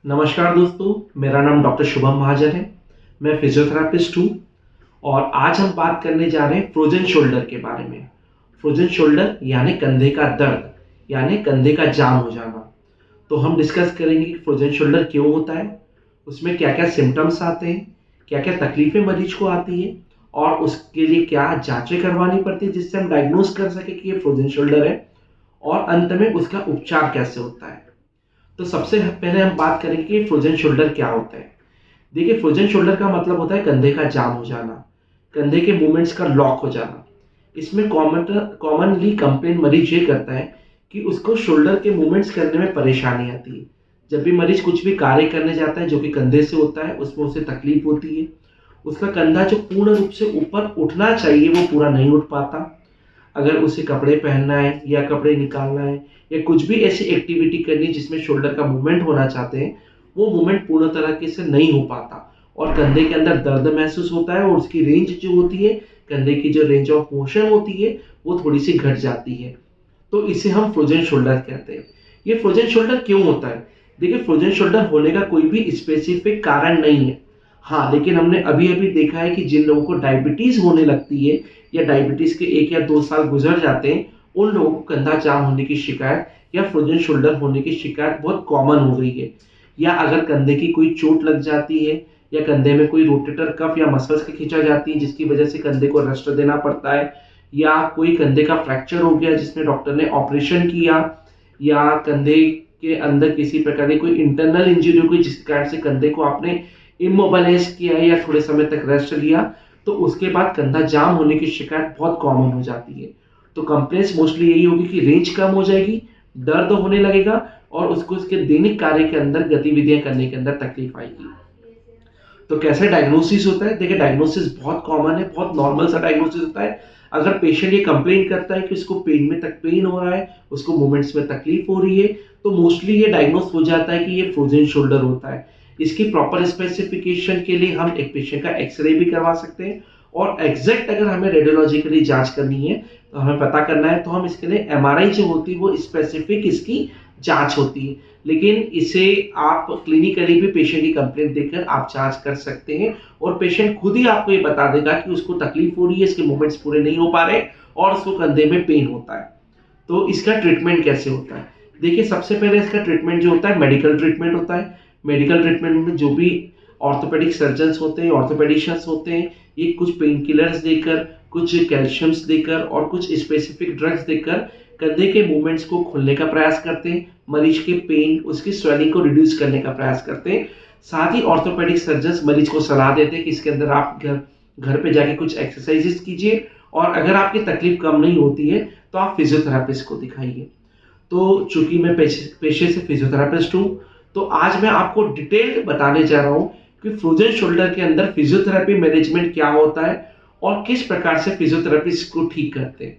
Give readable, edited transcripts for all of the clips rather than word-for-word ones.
नमस्कार दोस्तों, मेरा नाम डॉक्टर शुभम महाजन है। मैं फिजियोथेरेपिस्ट हूँ और आज हम बात करने जा रहे हैं फ्रोजन शोल्डर के बारे में। फ्रोजन शोल्डर यानी कंधे का दर्द, यानी कंधे का जाम हो जाना। तो हम डिस्कस करेंगे कि फ्रोजन शोल्डर क्यों होता है, उसमें क्या-क्या सिम्पटम्स आते हैं, क्या-क्या तकलीफ़ें मरीज को आती हैं और उसके लिए क्या जाँचें करवानी पड़ती है जिससे हम डायग्नोज़ कर सकें कि ये फ्रोजन शोल्डर है और अंत में उसका उपचार कैसे होता है। तो सबसे पहले हम बात करेंगे कि फ्रोजन शोल्डर क्या होता है। देखिए, फ्रोजन शोल्डर का मतलब होता है कंधे का जाम हो जाना, कंधे के मूवमेंट्स का लॉक हो जाना। इसमें कॉमनली कंप्लेन मरीज ये करता है कि उसको शोल्डर के मूवमेंट्स करने में परेशानी आती है। जब भी मरीज कुछ भी कार्य करने जाता है जो कि कंधे से होता है, उसमें उसे तकलीफ होती है। उसका कंधा जो पूर्ण रूप से ऊपर उठना चाहिए वो पूरा नहीं उठ पाता। अगर उसे कपड़े पहनना है या कपड़े निकालना है या कुछ भी ऐसी एक्टिविटी करनी है जिसमें शोल्डर का मूवमेंट होना चाहते हैं, वो मूवमेंट पूर्ण तरीके से नहीं हो पाता और कंधे के अंदर दर्द महसूस होता है और उसकी रेंज जो होती है, कंधे की जो रेंज ऑफ मोशन होती है, वो थोड़ी-सी घट जाती है। तो इसे हम फ्रोजन शोल्डर कहते हैं। ये फ्रोजन शोल्डर क्यों होता है? देखिए, फ्रोजन शोल्डर होने का कोई भी स्पेसिफिक कारण नहीं है। हाँ, लेकिन हमने अभी-अभी देखा है कि जिन लोगों को डायबिटीज़ होने लगती है या डायबिटीज़ के 1 या 2 साल गुज़र जाते हैं, उन लोगों को कंधा जाम होने की शिकायत या फ्रोजन शोल्डर होने की शिकायत बहुत कॉमन हो गई है। या अगर कंधे की कोई चोट लग जाती है या कंधे में कोई रोटेटर कफ या मसल्स खींचा जाती है जिसकी वजह से कंधे को रेस्ट देना पड़ता है, या कोई कंधे का फ्रैक्चर हो गया जिसमें डॉक्टर ने ऑपरेशन किया, या कंधे के अंदर किसी प्रकार की कोई इंटरनल इंजरी हो गई जिसके कारण से कंधे को आपने इमोबिलाइज किया या थोड़े समय तक रेस्ट लिया, तो उसके बाद कंधा जाम होने की शिकायत बहुत कॉमन हो जाती है। तो कंप्लेंट्स मोस्टली यही होगी कि रेंज कम हो जाएगी, दर्द होने लगेगा और उसको उसके दैनिक कार्य के अंदर गतिविधियां करने के अंदर तकलीफ आएगी। तो कैसे डायग्नोसिस होता है? देखिए, डायग्नोसिस बहुत कॉमन है, बहुत नॉर्मल सा डायग्नोसिस होता है। अगर पेशेंट ये कंप्लेन करता है कि उसको पेन में तक पेन हो रहा है, उसको मूवमेंट्स में तकलीफ हो रही है, तो मोस्टली ये डायग्नोस हो जाता है कि ये फ्रोजन शोल्डर होता है। इसकी प्रॉपर स्पेसिफिकेशन के लिए हम एक पेशेंट का एक्स-रे भी करवा सकते हैं और एग्ज़ैक्ट अगर हमें रेडियोलॉजिकली जाँच करनी है, तो हमें पता करना है, तो हम इसके लिए एमआरआई जो होती है, वो स्पेसिफिक इसकी जाँच होती है। लेकिन इसे आप क्लिनिकली भी पेशेंट की कंप्लेंट देकर आप जाँच कर सकते हैं और पेशेंट खुद ही आपको ये बता देगा कि उसको तकलीफ हो रही है, इसके मूवमेंट्स पूरे नहीं हो पा रहे और उसको कंधे में पेन होता है। तो इसका ट्रीटमेंट कैसे होता है? देखिए, सबसे पहले इसका ट्रीटमेंट जो होता है मेडिकल ट्रीटमेंट होता है। मेडिकल ट्रीटमेंट में जो भी ऑर्थोपेडिक सर्जन्स होते हैं, ऑर्थोपेडिशियंस होते हैं, ये कुछ पेन किलर्स देकर, कुछ कैल्शियम्स देकर और कुछ स्पेसिफिक ड्रग्स देकर कंधे के मूवमेंट्स को खोलने का प्रयास करते हैं। मरीज के पेन, उसकी स्वेलिंग को रिड्यूस करने का प्रयास करते हैं। साथ ही ऑर्थोपेडिक सर्जन्स मरीज को सलाह देते हैं कि इसके अंदर आप घर घर पे जाके कुछ एक्सरसाइजेस कीजिए और अगर आपकी तकलीफ कम नहीं होती है, तो आप फिजियोथेरेपिस्ट को दिखाइए। तो चूँकि मैं पेशे से फिजियोथेरेपिस्ट हूँ, तो आज मैं आपको डिटेल्ड बताने जा रहा हूँ कि फ्रोजन शोल्डर के अंदर फिजियोथेरेपी मैनेजमेंट क्या होता है और किस प्रकार से फिजियोथेरेपिस्ट को ठीक करते हैं।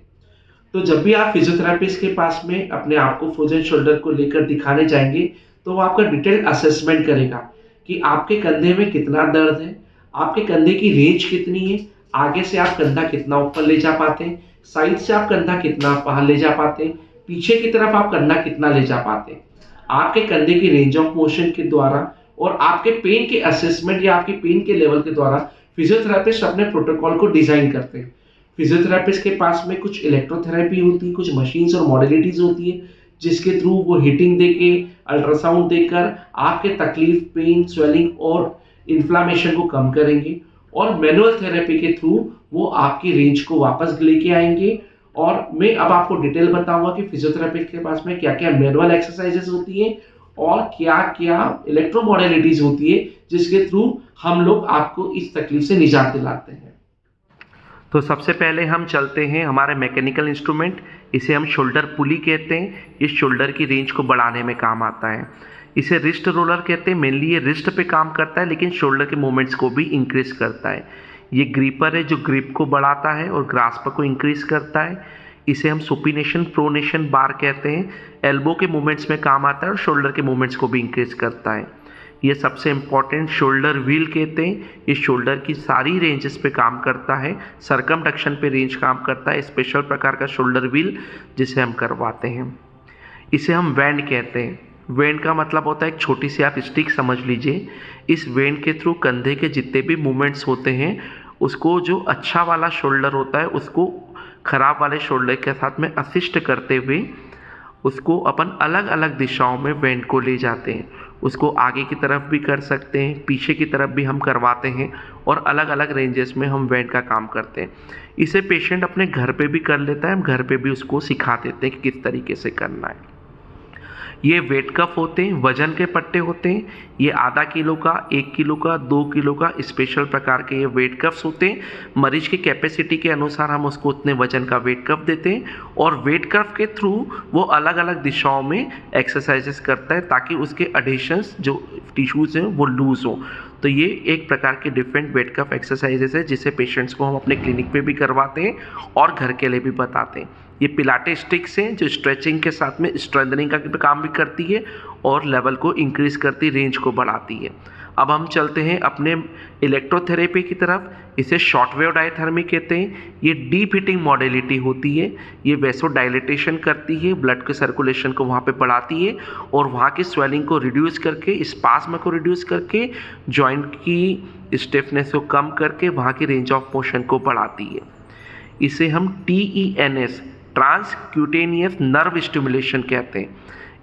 तो जब भी आप फिजियोथेरेपिस्ट के पास में अपने आप को फ्रोजन शोल्डर को लेकर दिखाने जाएँगे, तो वो आपका डिटेल्ड असेसमेंट करेगा कि आपके कंधे में कितना दर्द है, आपके कंधे की रेंज कितनी है, आगे से आप कंधा कितना ऊपर ले जा पाते हैं, साइड से आप कंधा कितना बाहर ले जा पाते हैं, पीछे की तरफ आप कंधा कितना ले जा पाते हैं। आपके कंधे की रेंज ऑफ मोशन के द्वारा और आपके पेन के असेसमेंट या आपके पेन के लेवल के द्वारा फिजियोथेरेपिस्ट अपने प्रोटोकॉल को डिज़ाइन करते हैं। फिजियोथेरेपिस्ट के पास में कुछ इलेक्ट्रोथेरेपी होती है, कुछ मशीन्स और मॉडलिटीज़ होती है, जिसके थ्रू वो हीटिंग देके, अल्ट्रासाउंड देकर आपके तकलीफ, पेन, स्वेलिंग और इन्फ्लेमेशन को कम करेंगे और मैनुअल थेरेपी के थ्रू वो आपकी रेंज को वापस लेके आएँगे। और मैं अब आपको डिटेल बताऊँगा कि फिजियोथेरेपिस्ट के पास में क्या-क्या मैनुअल एक्सरसाइजेज़ होती हैं और क्या-क्या इलेक्ट्रो मॉडलिटीज़ होती है, जिसके थ्रू हम लोग आपको इस तकलीफ से निजात दिलाते हैं। तो सबसे पहले हम चलते हैं हमारे मैकेनिकल इंस्ट्रूमेंट, इसे हम शोल्डर पुली कहते हैं। ये शोल्डर की रेंज को बढ़ाने में काम आता है। इसे रिस्ट रोलर कहते हैं। मेनली ये रिस्ट पे काम करता है लेकिन शोल्डर के मूवमेंट्स को भी इंक्रीज करता है। ये ग्रिपर है जो ग्रिप को बढ़ाता है और ग्रास्पर को इंक्रीज करता है। इसे हम सुपिनेशन प्रोनेशन बार कहते हैं। एल्बो के मूवमेंट्स में काम आता है और शोल्डर के मूवमेंट्स को भी इंक्रीज करता है। ये सबसे इम्पॉर्टेंट शोल्डर व्हील कहते हैं। ये शोल्डर की सारी रेंजेस पे काम करता है। सरकमडक्शन पे रेंज काम करता है। स्पेशल प्रकार का शोल्डर व्हील जिसे हम करवाते हैं। इसे हम बैंड कहते हैं। वेंट का मतलब होता है एक छोटी सी आप स्टिक समझ लीजिए। इस वेंट के थ्रू कंधे के जितने भी मूवमेंट्स होते हैं उसको जो अच्छा वाला शोल्डर होता है उसको ख़राब वाले शोल्डर के साथ में असिस्ट करते हुए उसको अपन अलग अलग दिशाओं में वेंट को ले जाते हैं। उसको आगे की तरफ भी कर सकते हैं, पीछे की तरफ भी हम करवाते हैं और अलग अलग रेंजेस में हम वेंट का काम करते हैं। इसे पेशेंट अपने घर पे भी कर लेता है, हम घर पे भी उसको सिखा देते हैं कि किस तरीके से करना है। ये वेट कप होते हैं, वजन के पट्टे होते हैं। ये आधा किलो का, 1 किलो का, 2 किलो का स्पेशल प्रकार के ये वेट कप्स होते हैं। मरीज की कैपेसिटी के अनुसार हम उसको उतने वजन का वेट कप देते हैं और वेट कप के थ्रू वो अलग अलग दिशाओं में एक्सरसाइजेस करता है ताकि उसके एडिशंस जो टिश्यूज़ हैं वो लूज़ हो। तो ये एक प्रकार के डिफरेंट वेट कप एक्सरसाइजेस है जिसे पेशेंट्स को हम अपने क्लिनिक पे भी करवाते हैं और घर के लिए भी बताते हैं। ये पिलाटे स्टिक्स हैं जो स्ट्रेचिंग के साथ में स्ट्रेंथनिंग का काम भी करती है और लेवल को इंक्रीज करती, रेंज को बढ़ाती है। अब हम चलते हैं अपने इलेक्ट्रोथेरेपी की तरफ। इसे शॉर्ट वेव डायथर्मी कहते हैं। ये डीप हीटिंग मॉडलिटी होती है। ये वैसो डायलिटेशन करती है, ब्लड के सर्कुलेशन को वहाँ पे बढ़ाती है और वहाँ की स्वेलिंग को रिड्यूस करके, स्पास्म को रिड्यूस करके, जॉइंट की स्टिफनेस को कम करके वहाँ की रेंज ऑफ मोशन को बढ़ाती है। इसे हम TENS ट्रांसक्यूटेनियस नर्व स्टिमुलेशन कहते हैं।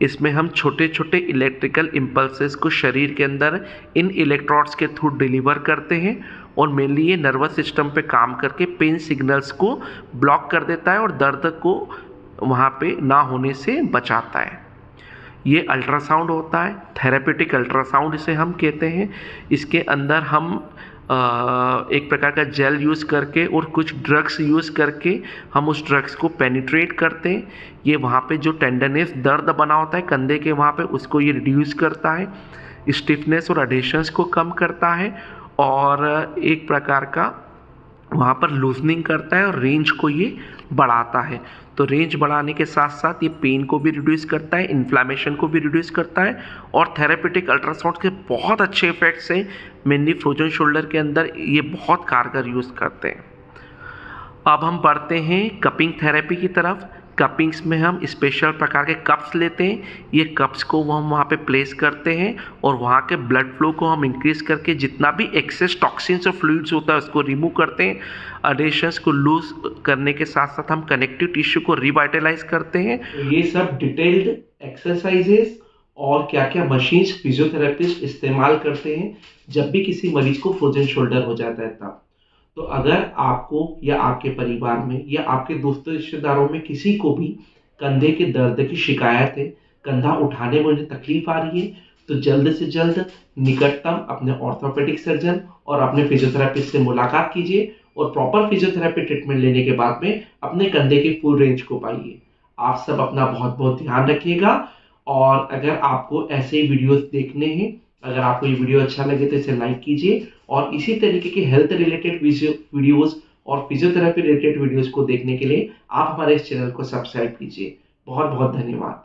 इसमें हम छोटे छोटे इलेक्ट्रिकल इम्पल्सेस को शरीर के अंदर इन इलेक्ट्रोड्स के थ्रू डिलीवर करते हैं और मेनली ये नर्वस सिस्टम पे काम करके पेन सिग्नल्स को ब्लॉक कर देता है और दर्द को वहाँ पे ना होने से बचाता है। ये अल्ट्रासाउंड होता है, थेरेपेटिक अल्ट्रासाउंड इसे हम कहते हैं। इसके अंदर हम एक प्रकार का जेल यूज़ करके और कुछ ड्रग्स यूज़ करके हम उस ड्रग्स को पेनिट्रेट करते हैं। ये वहाँ पे जो टेंडरनेस, दर्द बना होता है कंधे के वहाँ पे, उसको ये रिड्यूस करता है, स्टिफनेस और एडिशंस को कम करता है और एक प्रकार का वहाँ पर लूजनिंग करता है और रेंज को ये बढ़ाता है। तो रेंज बढ़ाने के साथ साथ ये पेन को भी रिड्यूस करता है, इन्फ्लामेशन को भी रिड्यूस करता है और थेरेपेटिक अल्ट्रासाउंड के बहुत अच्छे इफेक्ट्स हैं। मेनली फ्रोजन शोल्डर के अंदर ये बहुत कारगर यूज़ करते हैं। अब हम बढ़ते हैं कपिंग थेरेपी की तरफ। कपिंग्स में हम स्पेशल प्रकार के कप्स लेते हैं। ये कप्स को हम वहाँ पे प्लेस करते हैं और वहाँ के ब्लड फ्लो को हम इंक्रीज करके जितना भी एक्सेस टॉक्सिन्स और फ्लूइड्स होता है उसको रिमूव करते हैं। एडेशंस को लूज करने के साथ साथ हम कनेक्टिव टिश्यू को रिवाइटलाइज करते हैं। ये सब डिटेल्ड एक्सरसाइजेस और क्या क्या मशीन्स फिजियोथेरेपिस्ट इस्तेमाल करते हैं जब भी किसी मरीज को फ्रोजन शोल्डर हो जाता है तब। तो अगर आपको या आपके परिवार में या आपके दोस्तों रिश्तेदारों में किसी को भी कंधे के दर्द की शिकायत है, कंधा उठाने में उन्हें तकलीफ आ रही है, तो जल्द से जल्द निकटतम अपने ऑर्थोपेडिक सर्जन और अपने फिजियोथेरेपिस्ट से मुलाकात कीजिए और प्रॉपर फिजियोथेरेपी ट्रीटमेंट लेने के बाद में अपने कंधे की फुल रेंज को पाइए। आप सब अपना बहुत बहुत ध्यान रखिएगा और अगर आपको ऐसे वीडियोस देखने हैं, अगर आपको ये वीडियो अच्छा लगे तो इसे लाइक कीजिए और इसी तरीके के हेल्थ रिलेटेड वीडियोस और फिजियोथेरेपी रिलेटेड वीडियोस को देखने के लिए आप हमारे इस चैनल को सब्सक्राइब कीजिए। बहुत बहुत धन्यवाद।